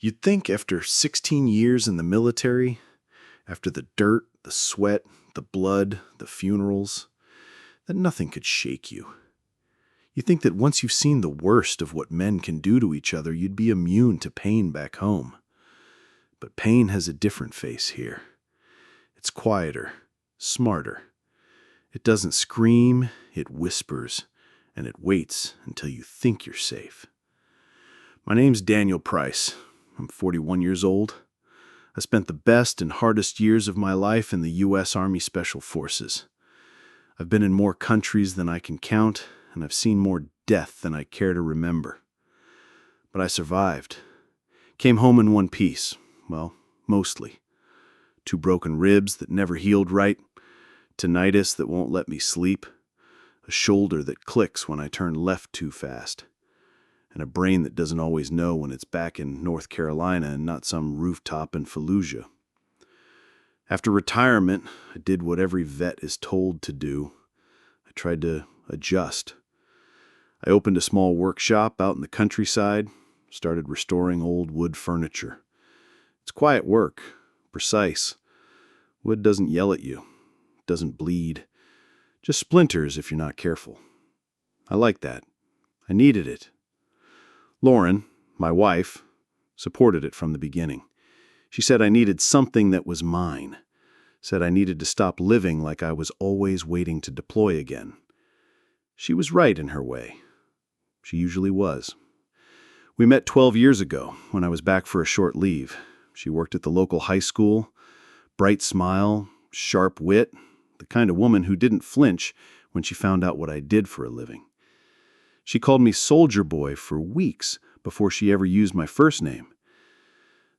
You'd think after 16 years in the military, after the dirt, the sweat, the blood, the funerals, that nothing could shake you. You think that once you've seen the worst of what men can do to each other, you'd be immune to pain back home. But pain has a different face here. It's quieter, smarter. It doesn't scream, it whispers, and it waits until you think you're safe. My name's Daniel Price. I'm 41 years old. I spent the best and hardest years of my life in the U.S. Army Special Forces. I've been in more countries than I can count, and I've seen more death than I care to remember. But I survived. Came home in one piece. Well, mostly. 2 broken ribs that never healed right, tinnitus that won't let me sleep, a shoulder that clicks when I turn left too fast, and a brain that doesn't always know when it's back in North Carolina and not some rooftop in Fallujah. After retirement, I did what every vet is told to do. I tried to adjust. I opened a small workshop out in the countryside, started restoring old wood furniture. It's quiet work, precise. Wood doesn't yell at you, doesn't bleed, just splinters if you're not careful. I like that. I needed it. Lauren, my wife, supported it from the beginning. She said I needed something that was mine, said I needed to stop living like I was always waiting to deploy again. She was right in her way. She usually was. We met 12 years ago when I was back for a short leave. She worked at the local high school, bright smile, sharp wit, the kind of woman who didn't flinch when she found out what I did for a living. She called me Soldier Boy for weeks before she ever used my first name.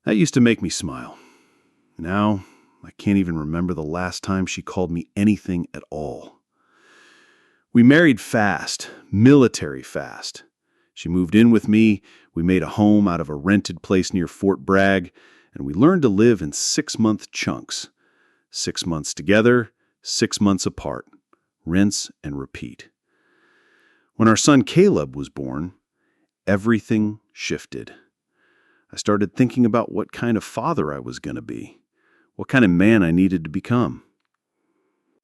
That used to make me smile. Now, I can't even remember the last time she called me anything at all. We married fast, military fast. She moved in with me, we made a home out of a rented place near Fort Bragg, and we learned to live in 6-month chunks. 6 months together, 6 months apart. Rinse and repeat. When our son Caleb was born, everything shifted. I started thinking about what kind of father I was going to be, what kind of man I needed to become.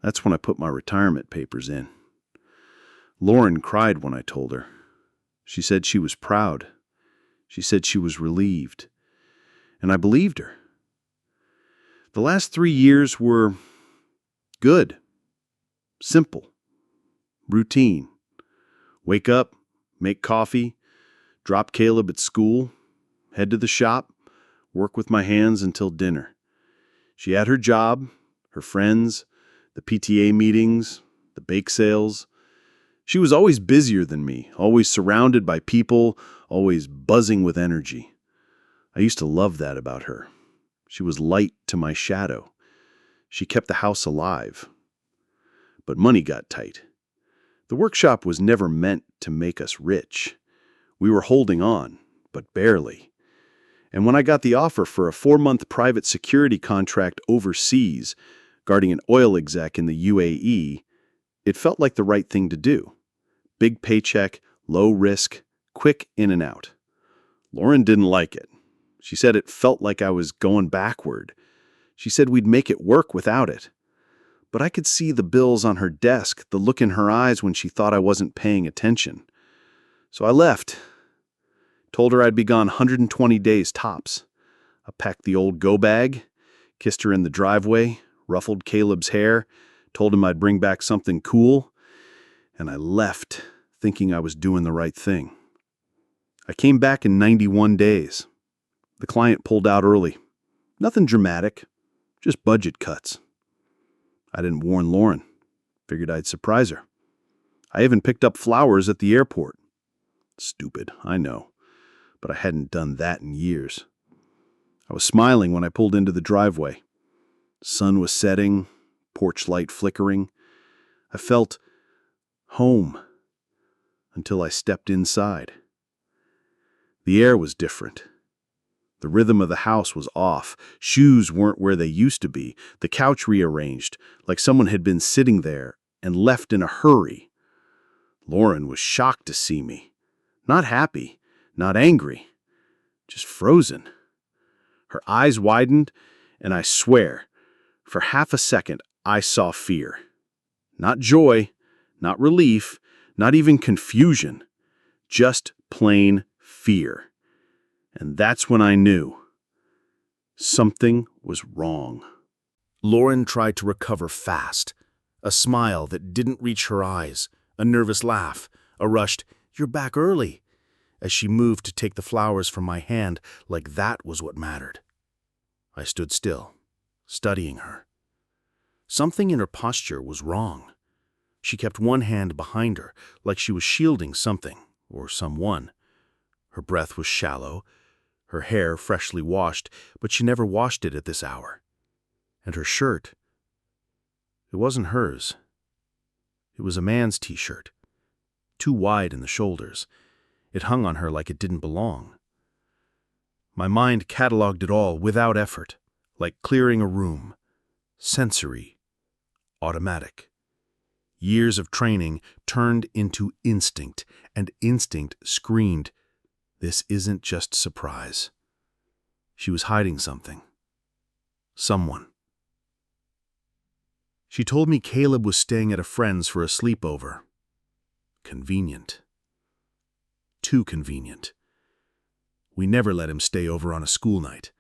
That's when I put my retirement papers in. Lauren cried when I told her. She said she was proud. She said she was relieved. And I believed her. The last 3 years were good, simple, routine. Wake up, make coffee, drop Caleb at school, head to the shop, work with my hands until dinner. She had her job, her friends, the PTA meetings, the bake sales. She was always busier than me, always surrounded by people, always buzzing with energy. I used to love that about her. She was light to my shadow. She kept the house alive. But money got tight. The workshop was never meant to make us rich. We were holding on, but barely. And when I got the offer for a 4-month private security contract overseas, guarding an oil exec in the UAE, it felt like the right thing to do. Big paycheck, low risk, quick in and out. Lauren didn't like it. She said it felt like I was going backward. She said we'd make it work without it. But I could see the bills on her desk, the look in her eyes when she thought I wasn't paying attention. So I left. Told her I'd be gone 120 days tops. I packed the old go bag, kissed her in the driveway, ruffled Caleb's hair, told him I'd bring back something cool, and I left, thinking I was doing the right thing. I came back in 91 days. The client pulled out early. Nothing dramatic, just budget cuts. I didn't warn Lauren. Figured I'd surprise her. I even picked up flowers at the airport. Stupid, I know, but I hadn't done that in years. I was smiling when I pulled into the driveway. Sun was setting, porch light flickering. I felt home until I stepped inside. The air was different. The rhythm of the house was off. Shoes weren't where they used to be. The couch rearranged, like someone had been sitting there and left in a hurry. Lauren was shocked to see me. Not happy, not angry, just frozen. Her eyes widened, and I swear, for half a second, I saw fear. Not joy, not relief, not even confusion, just plain fear. And that's when I knew something was wrong. Lauren tried to recover fast. A smile that didn't reach her eyes, a nervous laugh, a rushed, "You're back early," as she moved to take the flowers from my hand like that was what mattered. I stood still, studying her. Something in her posture was wrong. She kept one hand behind her, like she was shielding something or someone. Her breath was shallow, her hair freshly washed, but she never washed it at this hour. And her shirt, it wasn't hers. It was a man's t-shirt, too wide in the shoulders. It hung on her like it didn't belong. My mind cataloged it all without effort, like clearing a room. Sensory, automatic. Years of training turned into instinct, and instinct screamed, "This isn't just surprise." She was hiding something. Someone. She told me Caleb was staying at a friend's for a sleepover. Convenient. Too convenient. We never let him stay over on a school night.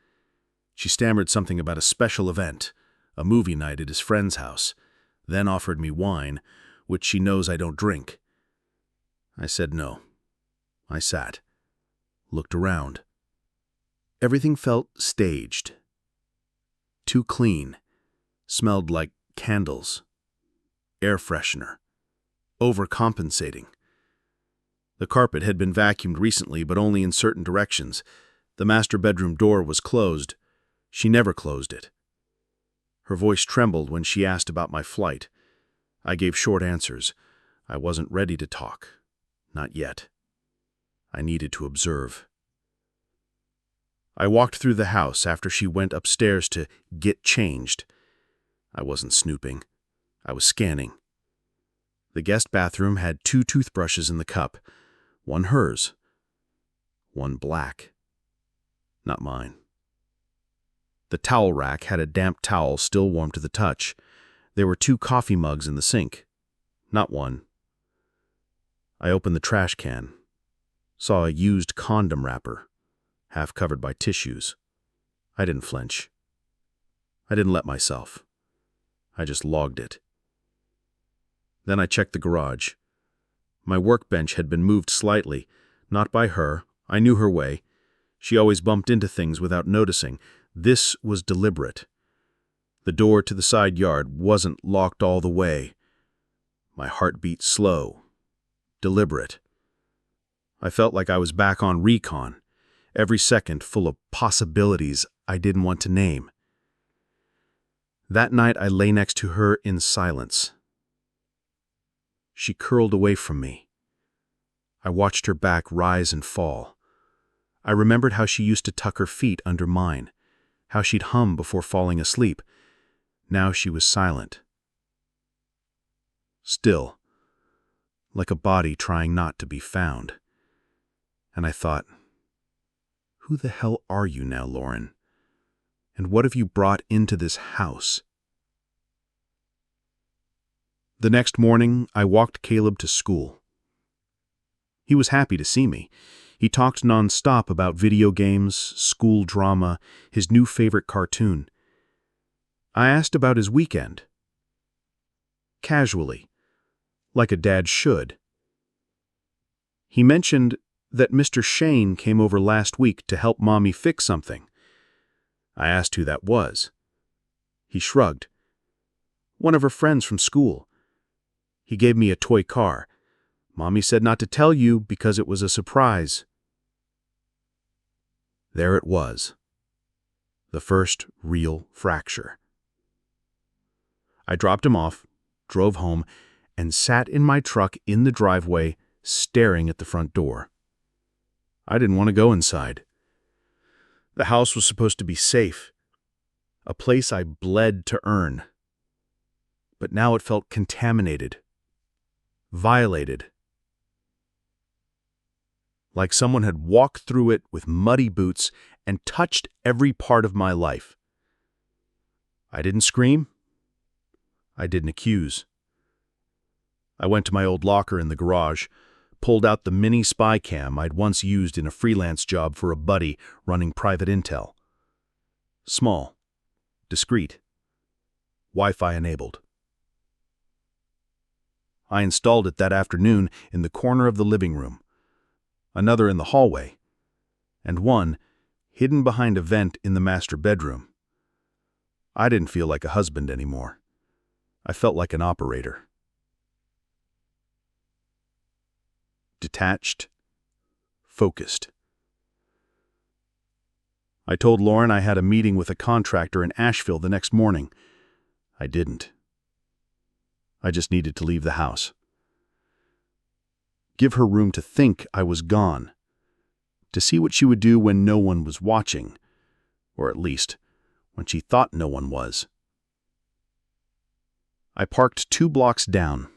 She stammered something about a special event, a movie night at his friend's house, then offered me wine, which she knows I don't drink. I said no. I sat, looked around. Everything felt staged. Too clean. Smelled like candles. Air freshener. Overcompensating. The carpet had been vacuumed recently, but only in certain directions. The master bedroom door was closed. She never closed it. Her voice trembled when she asked about my flight. I gave short answers. I wasn't ready to talk. Not yet. I needed to observe. I walked through the house after she went upstairs to get changed. I wasn't snooping. I was scanning. The guest bathroom had 2 toothbrushes in the cup. One hers. One black. Not mine. The towel rack had a damp towel still warm to the touch. There were 2 coffee mugs in the sink. Not one. I opened the trash can. Saw a used condom wrapper, half covered by tissues. I didn't flinch. I didn't let myself. I just logged it. Then I checked the garage. My workbench had been moved slightly, not by her. I knew her way. She always bumped into things without noticing. This was deliberate. The door to the side yard wasn't locked all the way. My heart beat slow. Deliberate. I felt like I was back on recon, every second full of possibilities I didn't want to name. That night I lay next to her in silence. She curled away from me. I watched her back rise and fall. I remembered how she used to tuck her feet under mine, how she'd hum before falling asleep. Now she was silent. Still, like a body trying not to be found. And I thought, who the hell are you now, Lauren? And what have you brought into this house? The next morning, I walked Caleb to school. He was happy to see me. He talked nonstop about video games, school drama, his new favorite cartoon. I asked about his weekend. Casually, like a dad should. He mentioned that Mr. Shane came over last week to help Mommy fix something. I asked who that was. He shrugged. One of her friends from school. He gave me a toy car. Mommy said not to tell you because it was a surprise. There it was. The first real fracture. I dropped him off, drove home, and sat in my truck in the driveway, staring at the front door. I didn't want to go inside. The house was supposed to be safe, a place I bled to earn. But now it felt contaminated, violated. Like someone had walked through it with muddy boots and touched every part of my life. I didn't scream. I didn't accuse. I went to my old locker in the garage, pulled out the mini spy cam I'd once used in a freelance job for a buddy running private intel. Small, discreet, Wi-Fi enabled. I installed it that afternoon in the corner of the living room, another in the hallway, and one hidden behind a vent in the master bedroom. I didn't feel like a husband anymore. I felt like an operator. Detached, focused. I told Lauren I had a meeting with a contractor in Asheville the next morning. I didn't. I just needed to leave the house. Give her room to think I was gone, to see what she would do when no one was watching, or at least when she thought no one was. I parked 2 blocks down,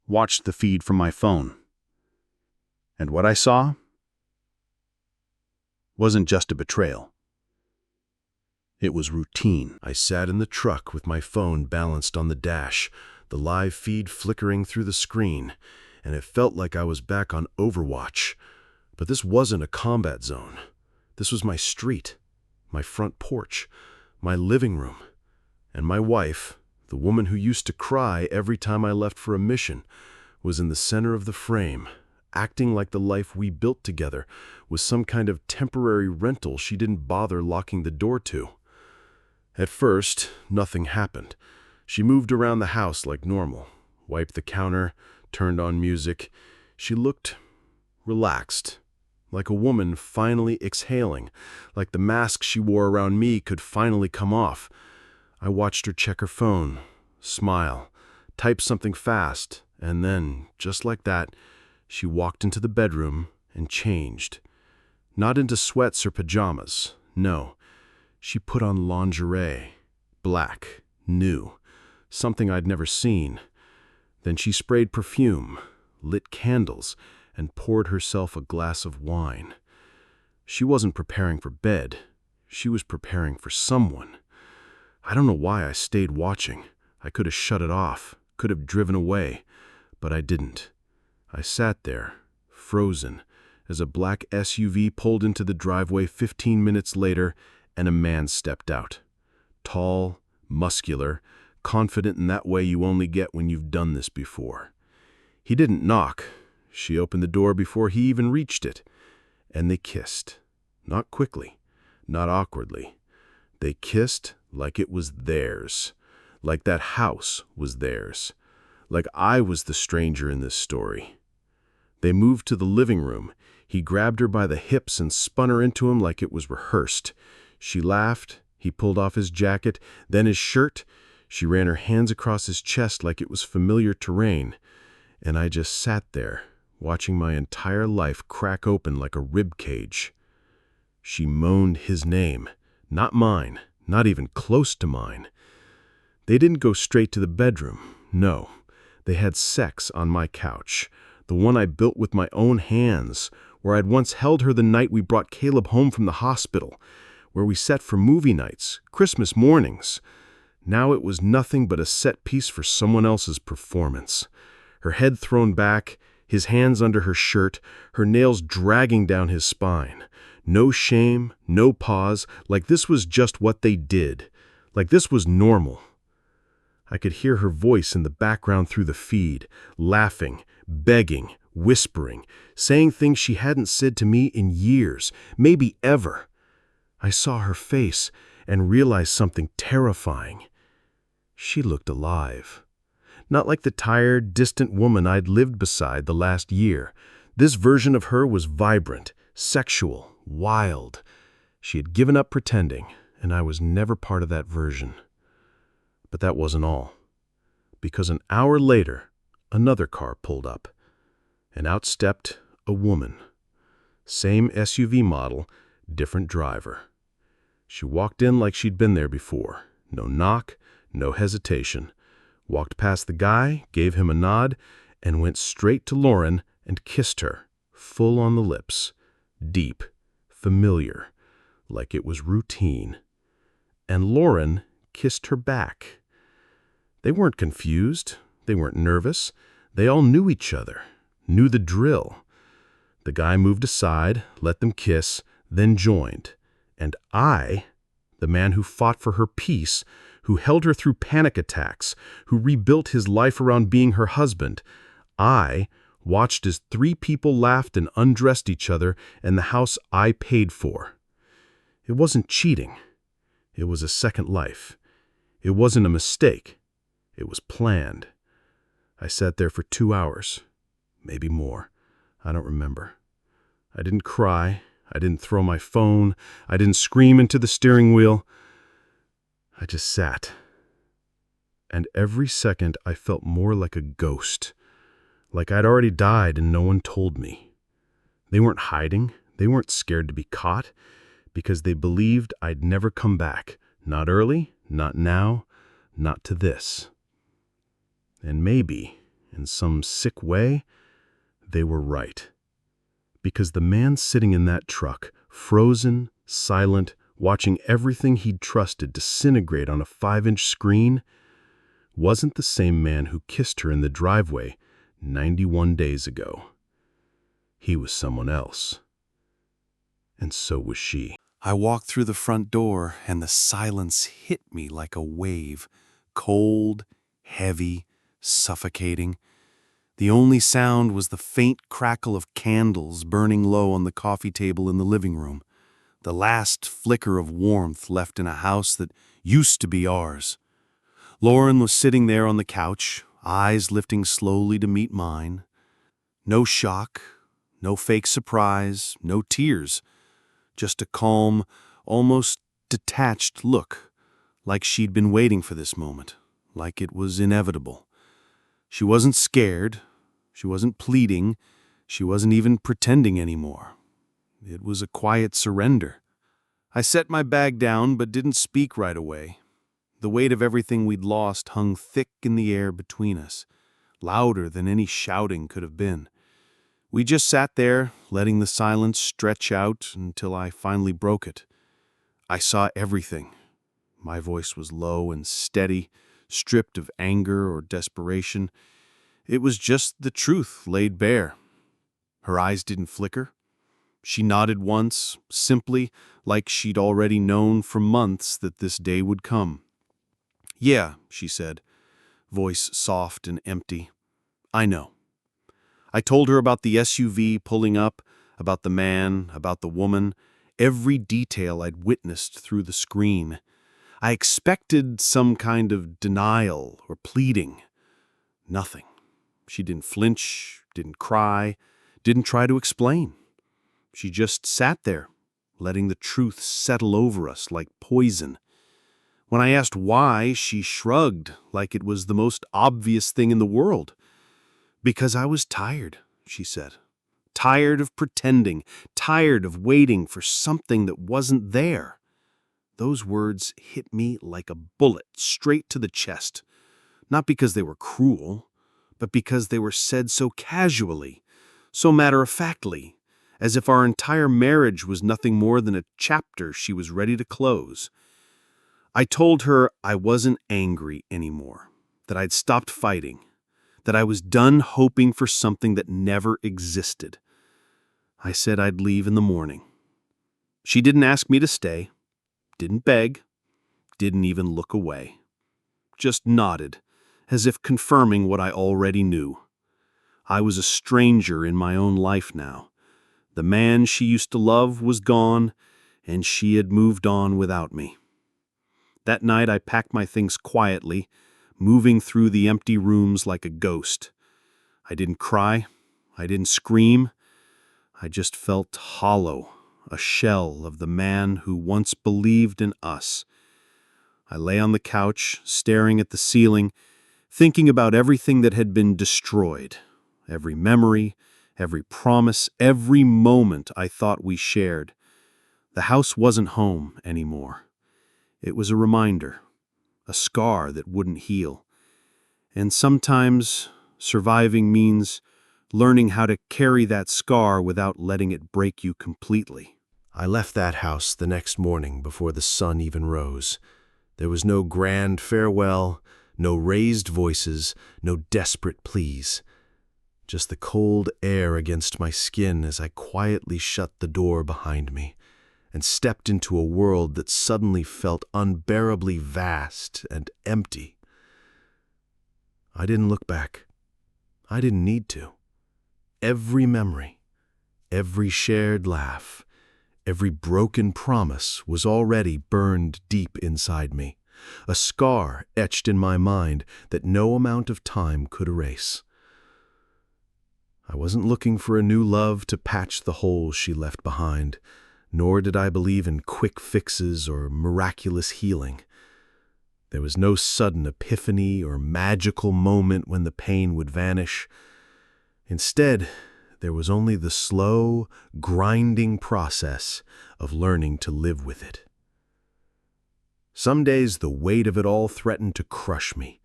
watched the feed from my phone, and what I saw wasn't just a betrayal. It was routine. I sat in the truck with my phone balanced on the dash, the live feed flickering through the screen, and it felt like I was back on Overwatch. But this wasn't a combat zone. This was my street, my front porch, my living room, and my wife, the woman who used to cry every time I left for a mission, was in the center of the frame, acting like the life we built together was some kind of temporary rental she didn't bother locking the door to. At first, nothing happened. She moved around the house like normal, wiped the counter, turned on music. She looked relaxed, like a woman finally exhaling, like the mask she wore around me could finally come off. I watched her check her phone, smile, type something fast, and then, just like that, she walked into the bedroom and changed. Not into sweats or pajamas, no. She put on lingerie, black, new, something I'd never seen. Then she sprayed perfume, lit candles, and poured herself a glass of wine. She wasn't preparing for bed. She was preparing for someone. I don't know why I stayed watching. I could have shut it off, could have driven away, but I didn't. I sat there, frozen, as a black SUV pulled into the driveway 15 minutes later and a man stepped out. Tall, muscular, confident in that way you only get when you've done this before. He didn't knock. She opened the door before he even reached it. And they kissed. Not quickly, not awkwardly. They kissed like it was theirs. Like that house was theirs. Like I was the stranger in this story. They moved to the living room. He grabbed her by the hips and spun her into him like it was rehearsed. She laughed. He pulled off his jacket, then his shirt. She ran her hands across his chest like it was familiar terrain. And I just sat there, watching my entire life crack open like a rib cage. She moaned his name, not mine, not even close to mine. They didn't go straight to the bedroom, no. They had sex on my couch, the one I built with my own hands, where I'd once held her the night we brought Caleb home from the hospital, where we sat for movie nights, Christmas mornings. Now it was nothing but a set piece for someone else's performance. Her head thrown back, his hands under her shirt, her nails dragging down his spine. No shame, no pause, like this was just what they did, like this was normal. I could hear her voice in the background through the feed, laughing, begging, whispering, saying things she hadn't said to me in years, maybe ever. I saw her face and realized something terrifying. She looked alive. Not like the tired, distant woman I'd lived beside the last year. This version of her was vibrant, sexual, wild. She had given up pretending, and I was never part of that version. But that wasn't all. Because an hour later, another car pulled up, and out stepped a woman. Same SUV model, different driver. She walked in like she'd been there before. No knock, no hesitation. Walked past the guy, gave him a nod, and went straight to Lauren and kissed her, full on the lips. deep, familiar, like it was routine. And Lauren kissed her back. They weren't confused. They weren't nervous. They all knew each other, knew the drill. The guy moved aside, let them kiss, then joined. And I, the man who fought for her peace, who held her through panic attacks, who rebuilt his life around being her husband, I watched as 3 people laughed and undressed each other in the house I paid for. It wasn't cheating. It was a second life. It wasn't a mistake. It was planned. I sat there for 2 hours, maybe more. I don't remember. I didn't cry. I didn't throw my phone. I didn't scream into the steering wheel. I just sat. And every second I felt more like a ghost, like I'd already died and no one told me. They weren't hiding. They weren't scared to be caught, because they believed I'd never come back. Not early, not now, not to this. And maybe, in some sick way, they were right. Because the man sitting in that truck, frozen, silent, watching everything he'd trusted disintegrate on a 5-inch screen, wasn't the same man who kissed her in the driveway 91 days ago. He was someone else. And so was she. I walked through the front door, and the silence hit me like a wave, cold, heavy, suffocating. The only sound was the faint crackle of candles burning low on the coffee table in the living room, the last flicker of warmth left in a house that used to be ours. Lauren was sitting there on the couch, eyes lifting slowly to meet mine. No shock, no fake surprise, no tears. Just a calm, almost detached look, like she'd been waiting for this moment, like it was inevitable. She wasn't scared, she wasn't pleading, she wasn't even pretending anymore. It was a quiet surrender. I set my bag down but didn't speak right away. The weight of everything we'd lost hung thick in the air between us, louder than any shouting could have been. We just sat there, letting the silence stretch out until I finally broke it. I saw everything. My voice was low and steady, stripped of anger or desperation. It was just the truth laid bare. Her eyes didn't flicker. She nodded once, simply, like she'd already known for months that this day would come. "Yeah," she said, voice soft and empty. "I know." I told her about the SUV pulling up, about the man, about the woman, every detail I'd witnessed through the screen. I expected some kind of denial or pleading. Nothing. She didn't flinch, didn't cry, didn't try to explain. She just sat there, letting the truth settle over us like poison. When I asked why, she shrugged like it was the most obvious thing in the world. "Because I was tired," she said. "Tired of pretending, tired of waiting for something that wasn't there." Those words hit me like a bullet straight to the chest. Not because they were cruel, but because they were said so casually, so matter-of-factly, as if our entire marriage was nothing more than a chapter she was ready to close. I told her I wasn't angry anymore, that I'd stopped fighting, that I was done hoping for something that never existed. I said I'd leave in the morning. She didn't ask me to stay, didn't beg, didn't even look away. Just nodded, as if confirming what I already knew. I was a stranger in my own life now. The man she used to love was gone, and she had moved on without me. That night I packed my things quietly, moving through the empty rooms like a ghost. I didn't cry. I didn't scream. I just felt hollow, a shell of the man who once believed in us. I lay on the couch, staring at the ceiling, thinking about everything that had been destroyed, every memory, every promise, every moment I thought we shared. The house wasn't home anymore. It was a reminder, a scar that wouldn't heal. And sometimes surviving means learning how to carry that scar without letting it break you completely. I left that house the next morning before the sun even rose. There was no grand farewell, no raised voices, no desperate pleas. Just the cold air against my skin as I quietly shut the door behind me and stepped into a world that suddenly felt unbearably vast and empty. I didn't look back. I didn't need to. Every memory, every shared laugh, every broken promise was already burned deep inside me, a scar etched in my mind that no amount of time could erase. I wasn't looking for a new love to patch the holes she left behind, nor did I believe in quick fixes or miraculous healing. There was no sudden epiphany or magical moment when the pain would vanish. Instead, there was only the slow, grinding process of learning to live with it. Some days the weight of it all threatened to crush me,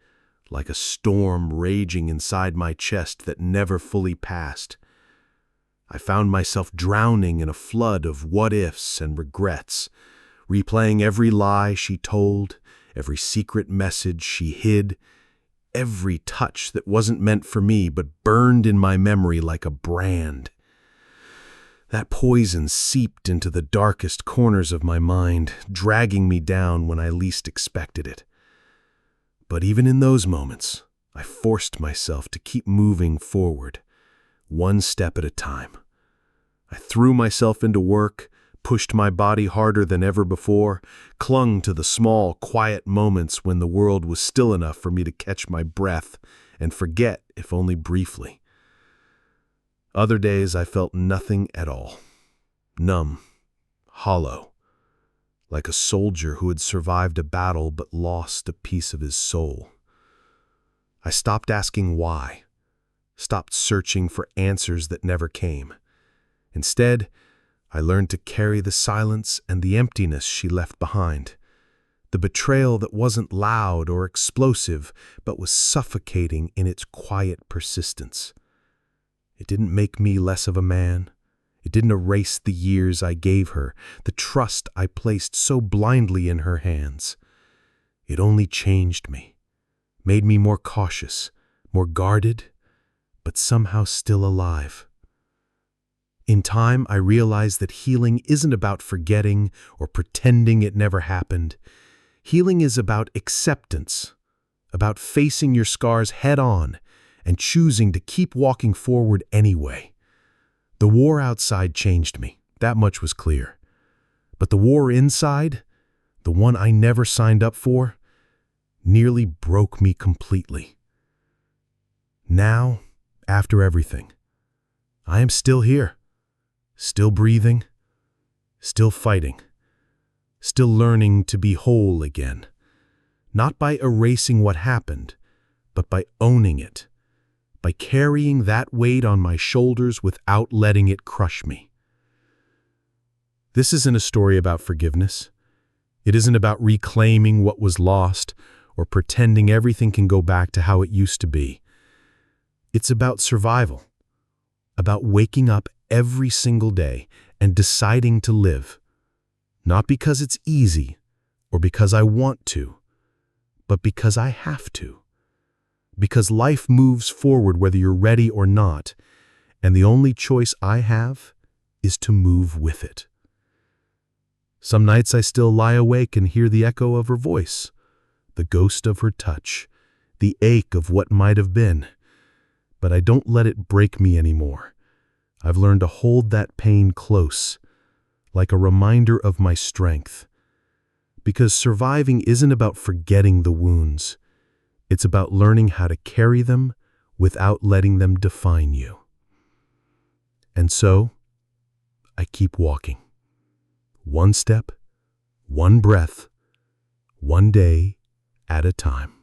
like a storm raging inside my chest that never fully passed. I found myself drowning in a flood of what-ifs and regrets, replaying every lie she told, every secret message she hid, every touch that wasn't meant for me but burned in my memory like a brand. That poison seeped into the darkest corners of my mind, dragging me down when I least expected it. But even in those moments, I forced myself to keep moving forward, one step at a time. I threw myself into work, pushed my body harder than ever before, clung to the small, quiet moments when the world was still enough for me to catch my breath and forget, if only briefly. Other days I felt nothing at all. Numb, hollow, like a soldier who had survived a battle but lost a piece of his soul. I stopped asking why, stopped searching for answers that never came. Instead, I learned to carry the silence and the emptiness she left behind, the betrayal that wasn't loud or explosive, but was suffocating in its quiet persistence. It didn't make me less of a man. It didn't erase the years I gave her, the trust I placed so blindly in her hands. It only changed me, made me more cautious, more guarded, but somehow still alive. In time, I realized that healing isn't about forgetting or pretending it never happened. Healing is about acceptance, about facing your scars head on and choosing to keep walking forward anyway. The war outside changed me, that much was clear. But the war inside, the one I never signed up for, nearly broke me completely. Now, after everything, I am still here. Still breathing, still fighting, still learning to be whole again, not by erasing what happened, but by owning it, by carrying that weight on my shoulders without letting it crush me. This isn't a story about forgiveness. It isn't about reclaiming what was lost or pretending everything can go back to how it used to be. It's about survival, about waking up every single day and deciding to live, not because it's easy or because I want to, but because I have to. Because life moves forward whether you're ready or not, and the only choice I have is to move with it. Some nights I still lie awake and hear the echo of her voice, the ghost of her touch, the ache of what might have been, but I don't let it break me anymore. I've learned to hold that pain close, like a reminder of my strength. Because surviving isn't about forgetting the wounds. It's about learning how to carry them without letting them define you. And so, I keep walking. One step, one breath, one day at a time.